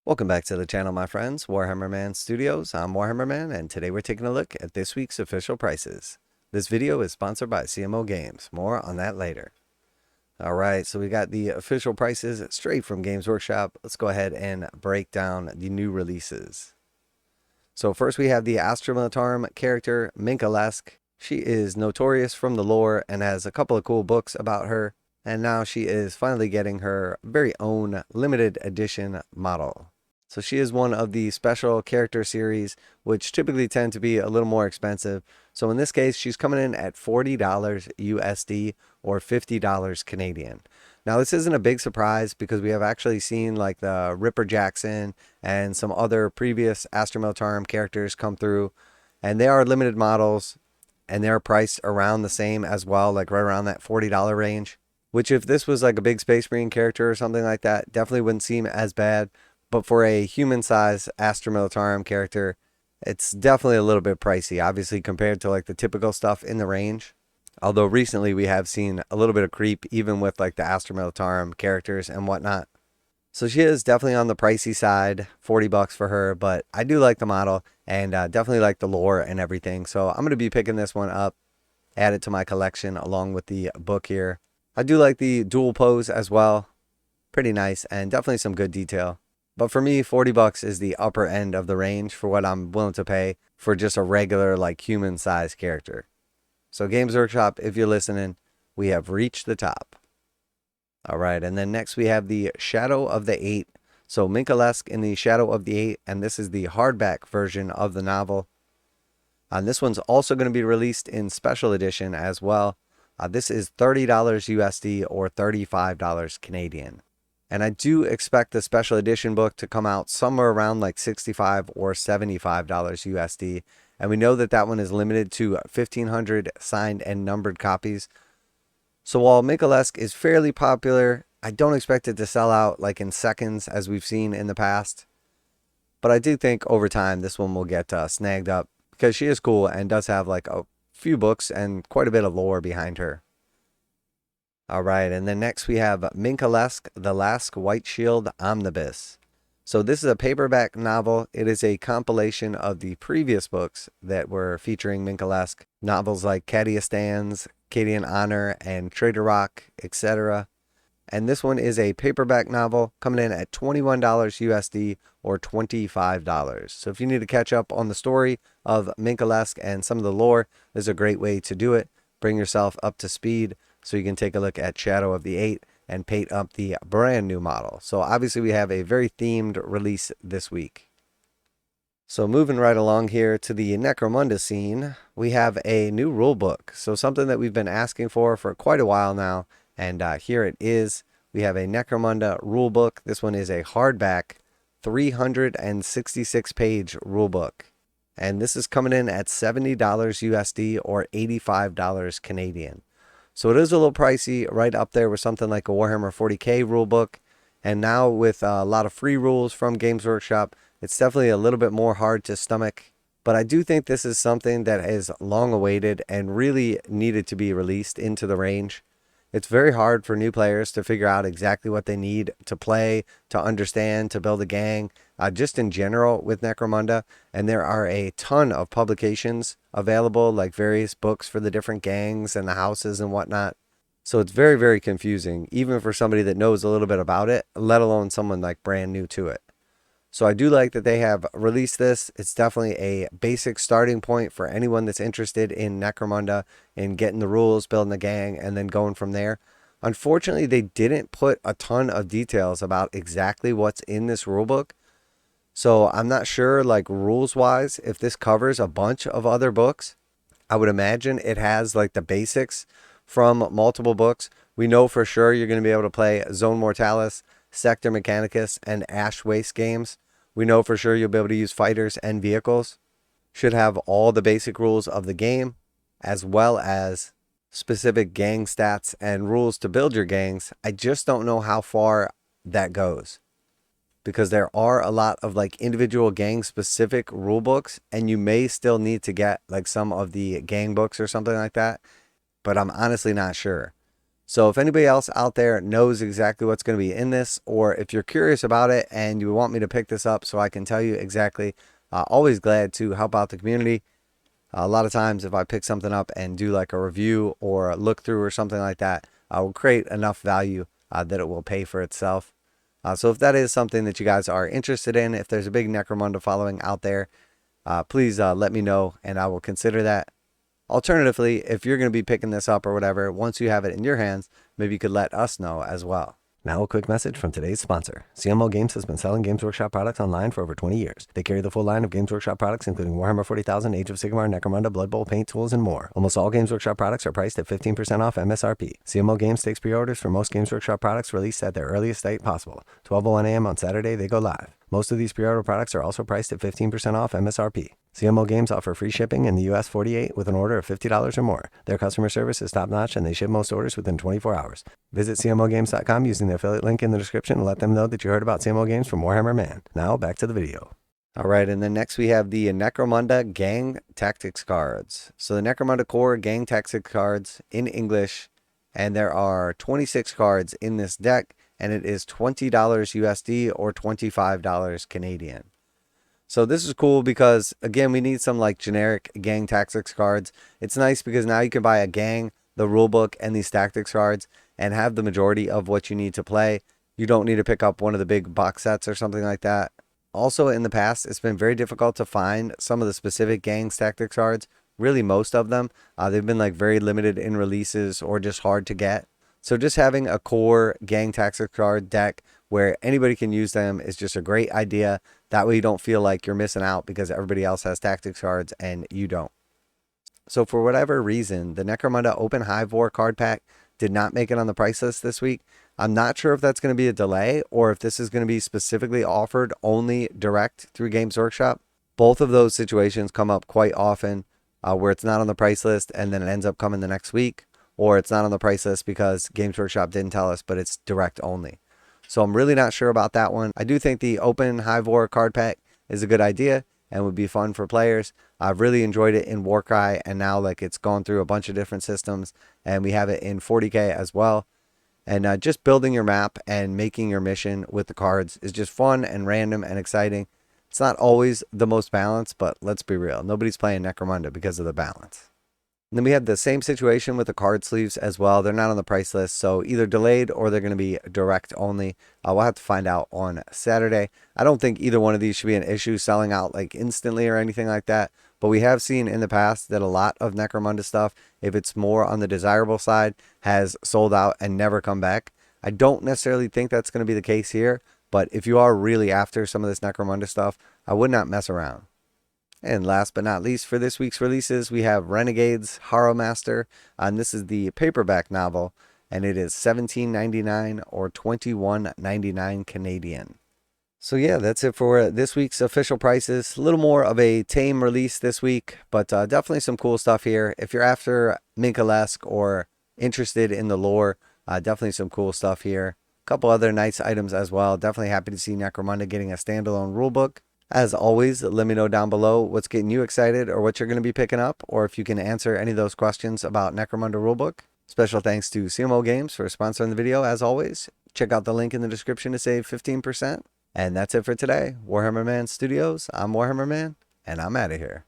Welcome back to the channel, my friends. Warhammer Man Studios. I'm Warhammer Man, and today we're taking a look at this week's official prices. This video is sponsored by CMO Games. More on that later. Alright, so we got the official prices straight from Games Workshop. Let's go ahead and break down the new releases. So first we have the Astra Militarum character, Minka Lesk. She is notorious from the lore and has a couple of cool books about her. And now she is finally getting her very own limited edition model. So she is one of the special character series, which typically tend to be a little more expensive. So in this case, she's coming in at $40 USD or $50 Canadian. Now this isn't a big surprise because we have actually seen like the Ripper Jackson and some other previous Astra Militarum characters come through. And they are limited models and they're priced around the same as well, like right around that $40 range. Which if this was like a big Space Marine character or something like that, definitely wouldn't seem as bad. But for a human-sized Astra Militarum character, it's definitely a little bit pricey, obviously compared to like the typical stuff in the range. Although recently we have seen a little bit of creep even with like the Astra Militarum characters and whatnot. So she is definitely on the pricey side, 40 bucks for her, but I do like the model and definitely like the lore and everything. So I'm going to be picking this one up, add it to my collection along with the book here. I do like the dual pose as well. Pretty nice and definitely some good detail. But for me, 40 bucks is the upper end of the range for what I'm willing to pay for just a regular like human sized character. So Games Workshop, if you're listening, we have reached the top. All right, and then next we have the Shadow of the Eight. So Minka Lesk in the Shadow of the Eight, and this is the hardback version of the novel. And this one's also going to be released in special edition as well. This is $30 USD or $35 Canadian. And I do expect the special edition book to come out somewhere around like $65 or $75 USD. And we know that that one is limited to 1,500 signed and numbered copies. So while Minka Lesk is fairly popular, I don't expect it to sell out like in seconds as we've seen in the past. But I do think over time this one will get snagged up because she is cool and does have like a few books and quite a bit of lore behind her. All right, and then next we have Minka Lesk, The Last Whitesheild Omnibus. So this is a paperback novel. It is a compilation of the previous books that were featuring Minka Lesk. Novels like Cadistan's, Cadian Honor, and Trader Rock, etc. And this one is a paperback novel coming in at $21 USD or $25. So if you need to catch up on the story of Minka Lesk and some of the lore, this is a great way to do it. Bring yourself up to speed so you can take a look at Shadow of the Eight and paint up the brand new model. So obviously we have a very themed release this week. So moving right along here to the Necromunda scene, we have a new rulebook. So something that we've been asking for quite a while now. And here it is. We have a Necromunda rulebook. This one is a hardback 366 page rulebook. And this is coming in at $70 USD or $85 Canadian. So it is a little pricey, right up there with something like a Warhammer 40k rulebook. And now with a lot of free rules from Games Workshop, it's definitely a little bit more hard to stomach. But I do think this is something that is long awaited and really needed to be released into the range. It's very hard for new players to figure out exactly what they need to play, to understand, to build a gang, just in general with Necromunda. And there are a ton of publications available, like various books for the different gangs and the houses and whatnot. So it's very, very confusing, even for somebody that knows a little bit about it, let alone someone like brand new to it. So I do like that they have released this. It's definitely a basic starting point for anyone that's interested in Necromunda, in getting the rules, building the gang, and then going from there. Unfortunately, they didn't put a ton of details about exactly what's in this rulebook. So I'm not sure, like rules-wise, if this covers a bunch of other books. I would imagine it has like the basics from multiple books. We know for sure you're going to be able to play Zone Mortalis, Sector Mechanicus, and Ash Waste games. We know for sure you'll be able to use fighters and vehicles. Should have all the basic rules of the game, as well as specific gang stats and rules to build your gangs. I just don't know how far that goes, because there are a lot of like individual gang specific rule books, and you may still need to get like some of the gang books or something like that, but I'm honestly not sure. So if anybody else out there knows exactly what's going to be in this, or if you're curious about it and you want me to pick this up so I can tell you exactly, always glad to help out the community. A lot of times if I pick something up and do like a review or a look through or something like that, I will create enough value that it will pay for itself. So if that is something that you guys are interested in, if there's a big Necromunda following out there, please let me know and I will consider that. Alternatively, if you're going to be picking this up or whatever, once you have it in your hands, maybe you could let us know as well. Now a quick message from today's sponsor. CMO Games has been selling Games Workshop products online for over 20 years. They carry the full line of Games Workshop products, including Warhammer 40,000, Age of Sigmar, Necromunda, Blood Bowl, paint tools, and more. Almost all Games Workshop products are priced at 15% off MSRP. CMO Games takes pre-orders for most Games Workshop products released at their earliest date possible. 12:01 a.m. on Saturday, they go live. Most of these pre-order products are also priced at 15% off MSRP. CMO Games offer free shipping in the US 48 with an order of $50 or more. Their customer service is top-notch and they ship most orders within 24 hours. Visit CMOGames.com using the affiliate link in the description and let them know that you heard about CMO Games from Warhammer Man. Now back to the video. Alright, and then next we have the Necromunda Gang Tactics cards. So the Necromunda Core Gang Tactics cards in English, and there are 26 cards in this deck, and it is $20 USD or $25 Canadian. So this is cool because, again, we need some like generic gang tactics cards. It's nice because now you can buy a gang, the rulebook, and these tactics cards and have the majority of what you need to play. You don't need to pick up one of the big box sets or something like that. Also, in the past, it's been very difficult to find some of the specific gangs tactics cards. Really, most of them. They've been like very limited in releases or just hard to get. So just having a core gang tactics card deck where anybody can use them is just a great idea. That way you don't feel like you're missing out because everybody else has tactics cards and you don't. So for whatever reason, the Necromunda Open Hive War card pack did not make it on the price list this week. I'm not sure if that's going to be a delay or if this is going to be specifically offered only direct through Games Workshop. Both of those situations come up quite often where it's not on the price list and then it ends up coming the next week, or it's not on the price list because Games Workshop didn't tell us, but it's direct only. So I'm really not sure about that one. I do think the Open Hive War card pack is a good idea and would be fun for players. I've really enjoyed it in Warcry, and now like it's gone through a bunch of different systems, and we have it in 40K as well. And just building your map and making your mission with the cards is just fun and random and exciting. It's not always the most balanced, but let's be real. Nobody's playing Necromunda because of the balance. And then we have the same situation with the card sleeves as well. They're not on the price list, so either delayed or they're going to be direct only. We'll have to find out on Saturday. I don't think either one of these should be an issue selling out like instantly or anything like that. But we have seen in the past that a lot of Necromunda stuff, if it's more on the desirable side, has sold out and never come back. I don't necessarily think that's going to be the case here, but if you are really after some of this Necromunda stuff, I would not mess around. And last but not least, for this week's releases, we have Renegades, Harrowmaster, and this is the paperback novel, and it is $17.99 or $21.99 Canadian. So yeah, that's it for this week's official prices. A little more of a tame release this week, but definitely some cool stuff here. If you're after Minka Lesk or interested in the lore, definitely some cool stuff here. A couple other nice items as well. Definitely happy to see Necromunda getting a standalone rulebook. As always, let me know down below what's getting you excited or what you're going to be picking up, or if you can answer any of those questions about Necromunda Rulebook. Special thanks to CMO Games for sponsoring the video, as always. Check out the link in the description to save 15%. And that's it for today. Warhammer Man Studios, I'm Warhammer Man, and I'm out of here.